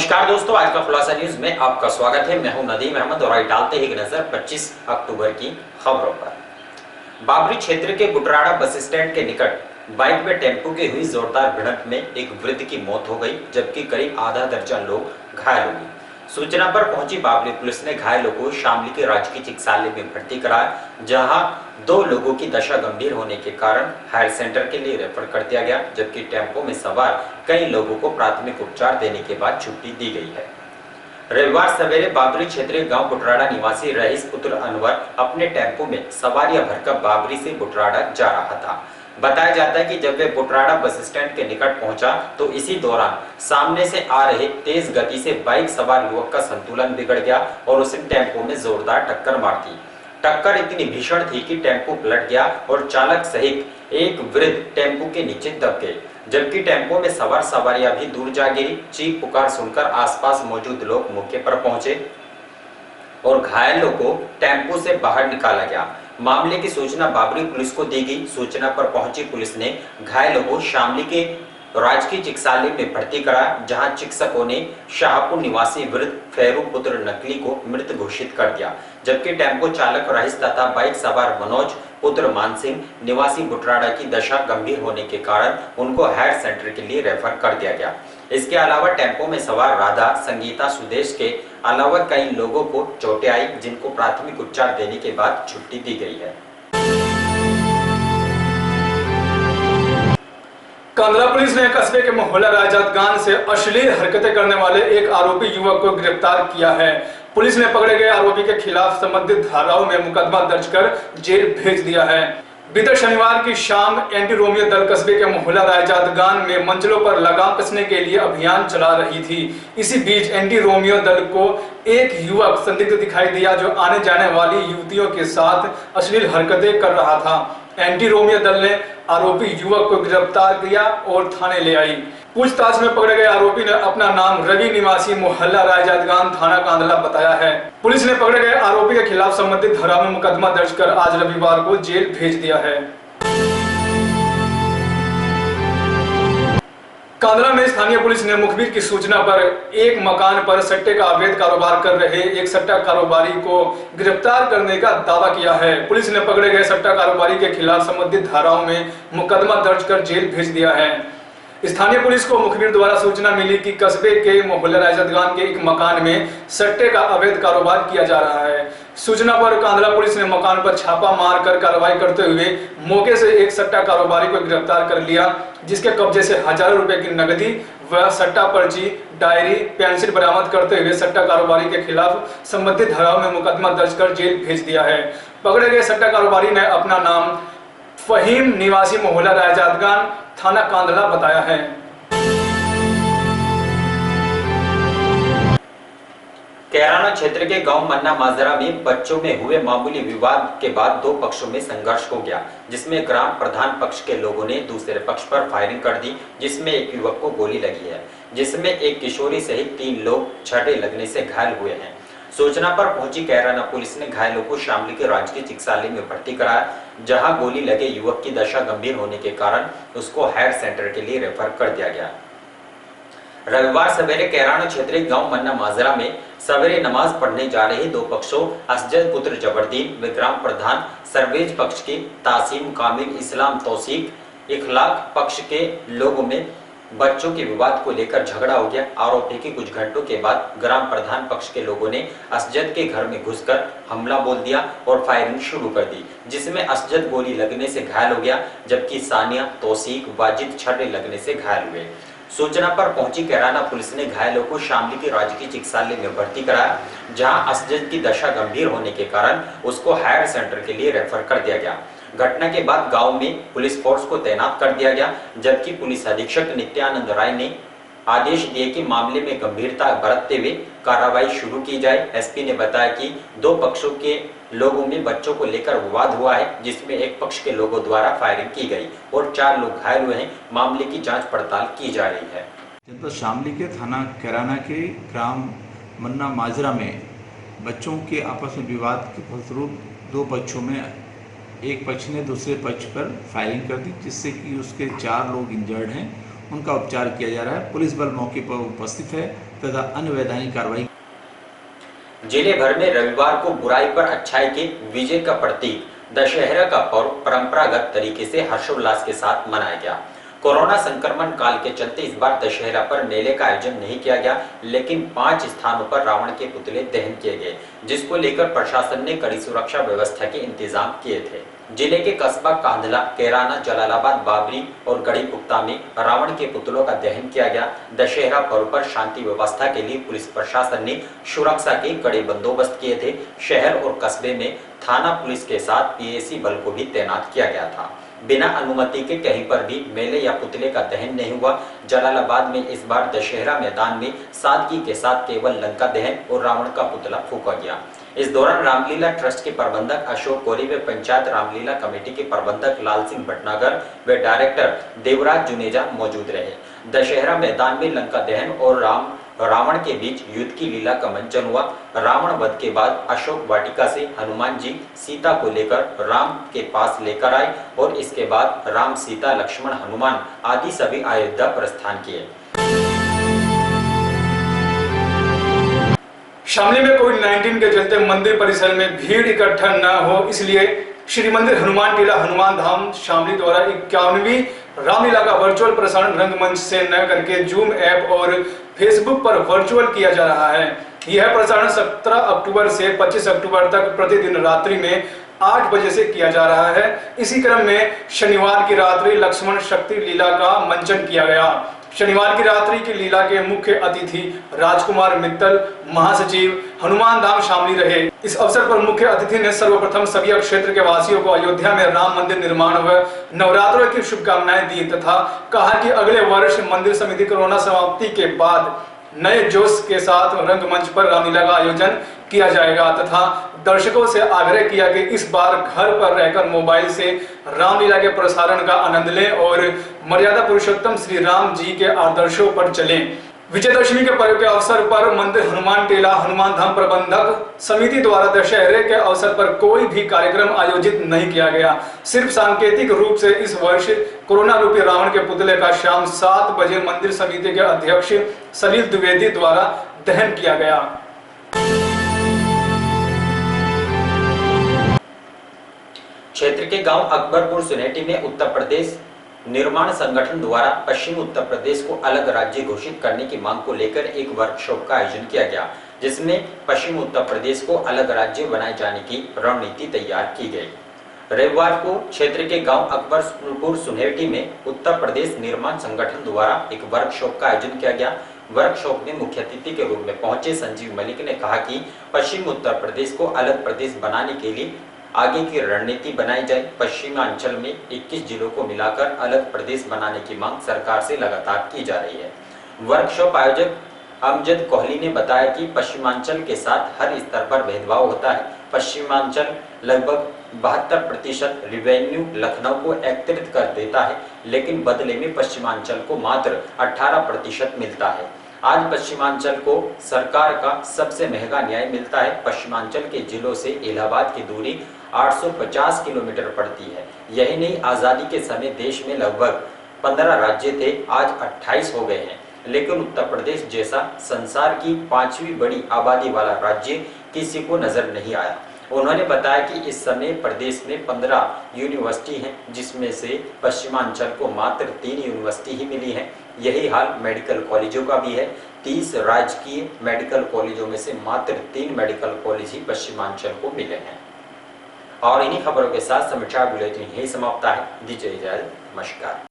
नमस्कार दोस्तों, आज का खुलासा न्यूज में आपका स्वागत है। मैं हूं नदीम अहमद और आज डालते ही नजर 25 अक्टूबर की खबरों पर। बाबरी क्षेत्र के बुटराड़ा बस स्टैंड के निकट बाइक में टेम्पो की हुई जोरदार भिड़ंत में एक वृद्ध की मौत हो गई, जबकि करीब आधा दर्जन लोग घायल हो गए। सूचना पर पहुंची बाबरी पुलिस ने घायलों को शामली के राजकीय चिकित्सालय में भर्ती कराया, जहां 2 लोगों की दशा गंभीर होने के कारण हायर सेंटर के लिए रेफर कर दिया गया, जबकि टेम्पो में सवार कई लोगों को प्राथमिक उपचार देने के बाद छुट्टी दी गई है। रविवार सवेरे बाबरी क्षेत्रीय गांव बुटराड़ा निवासी रईस पुत्र अनवर अपने टेम्पो में सवारियां भरकर बाबरी से बुटराड़ा जा रहा था। बताया जाता है कि जब वे बुटराड़ा बस स्टैंड के निकट पहुंचा तो इसी दौरान सामने से आ रहे तेज गति से बाइक सवार युवक का संतुलन बिगड़ गया और उसे टेम्पो में जोरदार टक्कर मार दी। टक्कर इतनी भीषण थी कि टेम्पो पलट गया और चालक सहित एक वृद्ध टेम्पो के नीचे दब गए, जबकि टेम्पो में सवार सवारियां भी दूर जा गिरी। चीख पुकार सुनकर आसपास मौजूद लोग मौके पर पहुंचे और घायलों को टेम्पो से बाहर निकाला गया। मामले की सूचना बाबरी पुलिस को दी गई। सूचना पर पहुंची पुलिस ने घायलों को शामली के राजकीय चिकित्सालय में भर्ती कराया, जहां चिकित्सकों ने शाहपुर निवासी वृद्ध फेरू पुत्र नकली को मृत घोषित कर दिया, जबकि टेम्पो चालक रईस तथा बाइक सवार मनोज पुत्र मानसिंह निवासी बुटराड़ा की दशा गंभीर होने के कारण उनको हायर सेंटर के लिए रेफर कर दिया गया। इसके अलावा टेम्पो में सवार राधा, संगीता, सुदेश के अलावा कई लोगों को चोटें आई, जिनको प्राथमिक उपचार देने के बाद छुट्टी दी गई है। कांधला पुलिस ने कस्बे के मोहल्ला राजातगान से अश्लील हरकतें करने वाले एक आरोपी युवक को गिरफ्तार किया है। पुलिस ने पकड़े गए आरोपी के खिलाफ संबंधित धाराओं में मुकदमा दर्ज कर जेल भेज दिया है। बीते शनिवार की शाम एंटी रोमियो दल कस्बे के मोहल्ला राजातगान में मंजिलों पर लगाम कसने के लिए अभियान चला रही थी। इसी बीच एंटी रोमियो दल को एक युवक संदिग्ध दिखाई दिया, जो आने जाने वाली युवतियों के साथ अश्लील हरकतें कर रहा था। एंटी रोमियो दल ने आरोपी युवक को गिरफ्तार किया और थाने ले आई। पूछताछ में पकड़े गए आरोपी ने अपना नाम रवि निवासी मोहल्ला राजातगान थाना कांधला बताया है। पुलिस ने पकड़े गए आरोपी के खिलाफ संबंधित धारा में मुकदमा दर्ज कर आज रविवार को जेल भेज दिया है। कांधला में स्थानीय पुलिस ने मुखबिर की सूचना पर एक मकान पर सट्टे का अवैध कारोबार कर रहे एक सट्टा कारोबारी को गिरफ्तार करने का दावा किया है। पुलिस ने पकड़े गए सट्टा कारोबारी के खिलाफ संबंधित धाराओं में मुकदमा दर्ज कर जेल भेज दिया है। स्थानीय पुलिस को मुखबिर द्वारा सूचना मिली कि कस्बे के मोहल्ला राजातगान के एक मकान में सट्टे का अवैध कारोबार किया जा रहा है। सूचना पर कांधला पुलिस ने मकान पर छापा मारकर कार्रवाई करते हुए मौके से एक सट्टा कारोबारी को गिरफ्तार कर लिया, जिसके कब्जे से हजारों रुपए की नकदी व सट्टा पर्ची, डायरी, पेंसिल बरामद करते हुए सट्टा कारोबारी के खिलाफ संबंधित धाराओं में मुकदमा दर्ज कर जेल भेज दिया है। पकड़े गए सट्टा कारोबारी ने अपना नाम फहीम निवासी मोहल्ला राजातगान थाना कांधला बताया है। कैराना क्षेत्र के गांव मन्ना माजरा में बच्चों में हुए मामूली विवाद के बाद 2 पक्षों में संघर्ष हो गया, जिसमें ग्राम प्रधान पक्ष के लोगों ने दूसरे पक्ष पर फायरिंग कर दी, जिसमें एक युवक को गोली लगी है, जिसमें एक किशोरी सहित 3 लोग छड़े लगने से घायल हुए हैं। सूचना पर पहुंची कैराना पुलिस ने घायलों को शामली के राजकीय चिकित्सालय में भर्ती कराया, जहां गोली लगे युवक की दशा गंभीर होने के कारण उसको हायर सेंटर के लिए रेफर कर दिया गया। रविवार सवेरे कैराना क्षेत्रीय गांव मन्ना माजरा में सवेरे नमाज पढ़ने जा रहे 2 पक्षों असजद पुत्र जबरदीन व ग्राम प्रधान सरवेज पक्ष के तासीम कामिल इस्लाम तौसीक इखलाक पक्ष के लोगों में बच्चों के विवाद को लेकर झगड़ा हो गया। आरोपी के कुछ घंटों के बाद ग्राम प्रधान पक्ष के लोगों ने असजद के घर में घुसकर हमला बोल दिया और फायरिंग शुरू कर दी, जिसमें असजद गोली लगने से घायल हो गया, जबकि सानिया, तौसीक, वाजिद छड़े लगने से घायल हुए। सूचना पर पहुंची कैराना पुलिस ने घायलों को शामली के राजकीय चिकित्सालय में भर्ती कराया, जहां असजद की दशा गंभीर होने के कारण उसको हायर सेंटर के लिए रेफर कर दिया गया। घटना के बाद गांव में पुलिस फोर्स को तैनात कर दिया गया, जबकि पुलिस अधीक्षक नित्यानंद राय ने आदेश दिए कि मामले में गंभीरता बरतते हुए कार्रवाई शुरू की जाए। एसपी ने बताया कि 2 पक्षों के लोगों में बच्चों को लेकर विवाद हुआ है, जिसमें एक पक्ष के लोगों द्वारा फायरिंग की गई और 4 लोग घायल हुए हैं। मामले की जांच पड़ताल की जा रही है। जनपद शामली के थाना कैराना के ग्राम मन्ना माजरा में बच्चों के आपस में विवाद के फलस्वरूप 2 पक्षों में एक पक्ष ने दूसरे पक्ष पर फायरिंग कर दी, जिससे कि उसके 4 लोग इंजर्ड हैं, उनका उपचार किया जा रहा है। पुलिस बल मौके पर उपस्थित है तथा अनवैधानिक कार्रवाई। जिले भर में रविवार को बुराई पर अच्छाई के विजय का प्रतीक दशहरा का पर्व परंपरागत तरीके से हर्षोल्लास के साथ मनाया गया। कोरोना संक्रमण काल के चलते इस बार दशहरा पर मेले का आयोजन नहीं किया गया, लेकिन 5 स्थानों पर रावण के पुतले दहन किए गए, जिसको लेकर प्रशासन ने कड़ी सुरक्षा व्यवस्था के इंतजाम किए थे। जिले के कस्बा कांधला, कैराना, जलालाबाद, बाबरी और गढ़ीपुख्ता में रावण के पुतलों का दहन किया गया। दशहरा पर्व पर शांति व्यवस्था के लिए पुलिस प्रशासन ने सुरक्षा के कड़े बंदोबस्त किए थे। शहर और कस्बे में थाना पुलिस के साथ पीएसी बल को भी तैनात किया गया था। बिना अनुमति के कहीं पर भी मेले या पुतले का दहन नहीं हुआ। जलालाबाद में इस बार दशहरा मैदान में सादगी के साथ केवल लंका दहन और रावण का पुतला फूंका गया। इस दौरान रामलीला ट्रस्ट के प्रबंधक अशोक कोरी व पंचायत रामलीला कमेटी के प्रबंधक लाल सिंह भटनागर व डायरेक्टर देवराज जुनेजा मौजूद रहे। दशहरा मैदान में लंका दहन और रावण के बीच युद्ध की लीला का मंचन हुआ। रावण वध के बाद अशोक वाटिका से हनुमान जी सीता को लेकर राम के पास लेकर आए और इसके बाद राम, सीता, लक्ष्मण, हनुमान आदि सभी अयोध्या प्रस्थान किए। शामली में कोविड-19 के चलते मंदिर परिसर में भीड़ इकट्ठा न हो, इसलिए श्री मंदिर हनुमान टीला हनुमान धाम शामली द्वारा 51वीं रामलीला का वर्चुअल प्रसारण रंगमंच से न करके जूम ऐप और फेसबुक पर वर्चुअल किया जा रहा है। यह प्रसारण 17 अक्टूबर से 25 अक्टूबर तक प्रतिदिन रात्रि में 8 बजे से किया जा रहा है। इसी क्रम में शनिवार की रात्रि लक्ष्मण शक्ति लीला का मंचन किया गया। शनिवार की रात्रि की लीला के मुख्य अतिथि राजकुमार मित्तल, महासचिव हनुमान धाम शामली रहे। इस अवसर पर मुख्य अतिथि ने सर्वप्रथम सभी क्षेत्र के वासियों को अयोध्या में राम मंदिर निर्माण व नवरात्रों की शुभकामनाएं दी तथा कहा कि अगले वर्ष मंदिर समिति कोरोना समाप्ति के बाद नए जोश के साथ रंगमंच पर रामलीला का आयोजन किया जाएगा तथा दर्शकों से आग्रह किया कि इस बार घर पर रहकर मोबाइल से रामलीला के प्रसारण का आनंद लें और मर्यादा पुरुषोत्तम श्री राम जी के आदर्शों पर चलें। विजयदशमी के पर्व के अवसर पर मंदिर हनुमान टीला हनुमान धाम प्रबंधक समिति द्वारा दशहरे के अवसर पर कोई भी कार्यक्रम आयोजित नहीं किया गया। सिर्फ सांकेतिक रूप से इस वर्ष कोरोना रूपी रावण के पुतले का शाम 7 बजे मंदिर समिति के अध्यक्ष सलील द्विवेदी द्वारा दहन किया गया। क्षेत्र के गांव अकबरपुर सुनेटी में उत्तर प्रदेश निर्माण संगठन द्वारा पश्चिम उत्तर प्रदेश को अलग राज्य घोषित करने की मांग को लेकर एक वर्कशॉप का आयोजन किया गया, जिसमें पश्चिम उत्तर प्रदेश को अलग राज्य बनाए जाने की रणनीति तैयार की गई। रविवार को क्षेत्र के गांव अकबरपुर सुनेटी में उत्तर प्रदेश निर्माण संगठन द्वारा एक वर्कशॉप का आयोजन किया गया। वर्कशॉप में मुख्य अतिथि के रूप में पहुंचे संजीव मलिक ने कहा कि पश्चिम उत्तर प्रदेश को अलग प्रदेश बनाने के लिए आगे की रणनीति बनाई जाए। पश्चिमांचल में 21 जिलों को मिलाकर अलग प्रदेश बनाने की मांग सरकार से लगातार की जा रही है। वर्कशॉप आयोजक अमजद कोहली ने बताया कि पश्चिमांचल के साथ हर स्तर पर भेदभाव होता है। पश्चिमांचल लगभग 72% रिवेन्यू लखनऊ को एकत्रित कर देता है, लेकिन बदले में पश्चिमांचल को मात्र 18% मिलता है। आज पश्चिमांचल को सरकार का सबसे महंगा न्याय मिलता है। पश्चिमांचल के जिलों से इलाहाबाद की दूरी 850 किलोमीटर पड़ती है। यही नहीं, आजादी के समय देश में लगभग 15 राज्य थे, आज 28 हो गए हैं, लेकिन उत्तर प्रदेश जैसा संसार की 5वीं बड़ी आबादी वाला राज्य किसी को नजर नहीं आया। उन्होंने बताया कि इस समय प्रदेश में 15 यूनिवर्सिटी हैं, जिसमें से पश्चिमांचल को मात्र 3 यूनिवर्सिटी ही मिली हैं। यही हाल मेडिकल कॉलेजों का भी है। 30 राजकीय मेडिकल कॉलेजों में से मात्र 3 मेडिकल कॉलेज ही पश्चिमांचल को मिले हैं। और इन्हीं खबरों के साथ समाचार बुलेटिन यही समाप्त है। दीजिए इजाजत, नमस्कार।